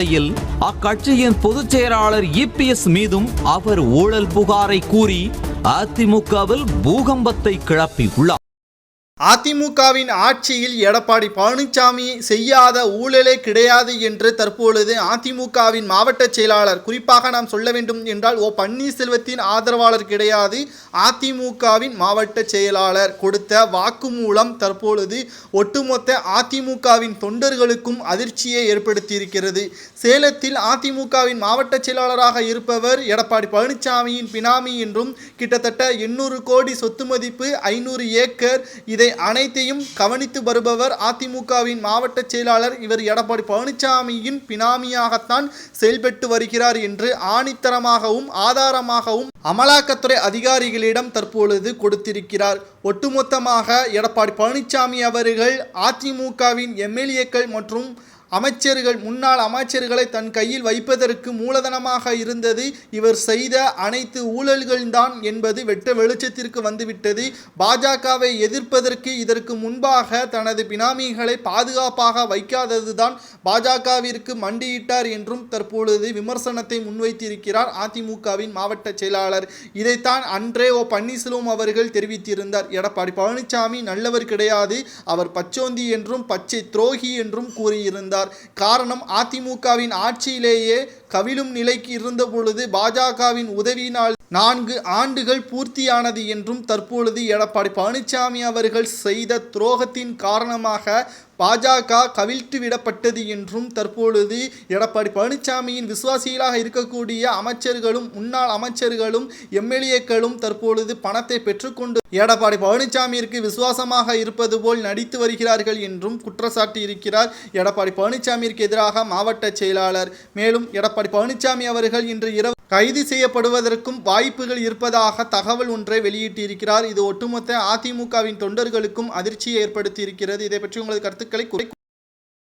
அக்கட்சியின் பொதுச் செயலாளர் இபிஎஸ் மீதும் அவர் ஊழல் புகாரை கூறி அதிமுகவில் பூகம்பத்தை கிளப்பியுள்ளார். அதிமுகவின் ஆட்சியில் எடப்பாடி பழனிசாமி செய்யாத ஊழலே கிடையாது என்று தற்பொழுது அதிமுகவின் மாவட்ட செயலாளர், குறிப்பாக நாம் சொல்ல வேண்டும் என்றால் ஓ பன்னீர்செல்வத்தின் ஆதரவாளர் கிடையாது, அதிமுகவின் மாவட்ட செயலாளர் கொடுத்த வாக்குமூலம் தற்பொழுது ஒட்டுமொத்த அதிமுகவின் தொண்டர்களுக்கும் அதிர்ச்சியை ஏற்படுத்தியிருக்கிறது. சேலத்தில் அதிமுகவின் மாவட்ட செயலாளராக இருப்பவர் எடப்பாடி பழனிசாமியின் பினாமி என்றும், கிட்டத்தட்ட 800 கோடி சொத்து மதிப்பு, 500 ஏக்கர், இதை அனைத்தையும் கவனித்து வருபவர் அதிமுகவின் மாவட்ட செயலாளர். இவர் எடப்பாடி பழனிசாமியின் பினாமியாகத்தான் செயல்பட்டு வருகிறார் என்று ஆணித்தரமாகவும் ஆதாரமாகவும் அமலாக்கத்துறை அதிகாரிகளிடம் தற்பொழுது கொடுத்திருக்கிறார். ஒட்டுமொத்தமாக எடப்பாடி பழனிசாமி அவர்கள் அதிமுகவின் எம்எல்ஏக்கள் மற்றும் அமைச்சர்கள், முன்னாள் அமைச்சர்களை தன் கையில் வைப்பதற்கு மூலதனமாக இருந்தது இவர் செய்த அனைத்து ஊழல்கள்தான் என்பது வெட்ட வெளிச்சத்திற்கு வந்துவிட்டது. பாஜகவை எதிர்ப்பதற்கு இதற்கு முன்பாக தனது பினாமிகளை பாதுகாப்பாக வைக்காததுதான் பாஜகவிற்கு மண்டியிட்டார் என்றும் தற்பொழுது விமர்சனத்தை முன்வைத்திருக்கிறார் அதிமுகவின் மாவட்ட செயலாளர். இதைத்தான் அன்றே ஓ பன்னீர்செல்வம் அவர்கள் தெரிவித்திருந்தார். எடப்பாடி பழனிசாமி நல்லவர் கிடையாது, அவர் பச்சோந்தி என்றும் பச்சை துரோகி என்றும் கூறியிருந்தார். காரணம், அதிமுகவின் ஆட்சியிலேயே கவிழும் நிலைக்கு இருந்த பொழுது பாஜகவின் உதவியினால் 4 ஆண்டுகள் பூர்த்தியானது என்றும், தற்பொழுது எடப்பாடி பழனிசாமி அவர்கள் செய்த துரோகத்தின் காரணமாக பாஜக கவிழ்த்து விடப்பட்டது என்றும், தற்பொழுது எடப்பாடி பழனிசாமியின் விசுவாசிகளாக இருக்கக்கூடிய அமைச்சர்களும் முன்னாள் அமைச்சர்களும் எம்எல்ஏக்களும் தற்பொழுது பணத்தை பெற்றுக்கொண்டு எடப்பாடி பழனிசாமியிற்கு விசுவாசமாக இருப்பது போல் நடித்து வருகிறார்கள் என்றும் குற்றச்சாட்டி இருக்கிறார் எடப்பாடி பழனிசாமியிற்கு எதிராக மாவட்ட செயலாளர். மேலும் எடப்பாடி பழனிசாமி அவர்கள் இன்று இரவு கைது செய்யப்படுவதற்கும் வாய்ப்புகள் இருப்பதாக தகவல் ஒன்றை வெளியிட்டிருக்கிறார். இது ஒட்டுமொத்த அதிமுகவின் தொண்டர்களுக்கும் அதிர்ச்சியை ஏற்படுத்தி இருக்கிறது. இதை பற்றி உங்களது கருத்துக்களை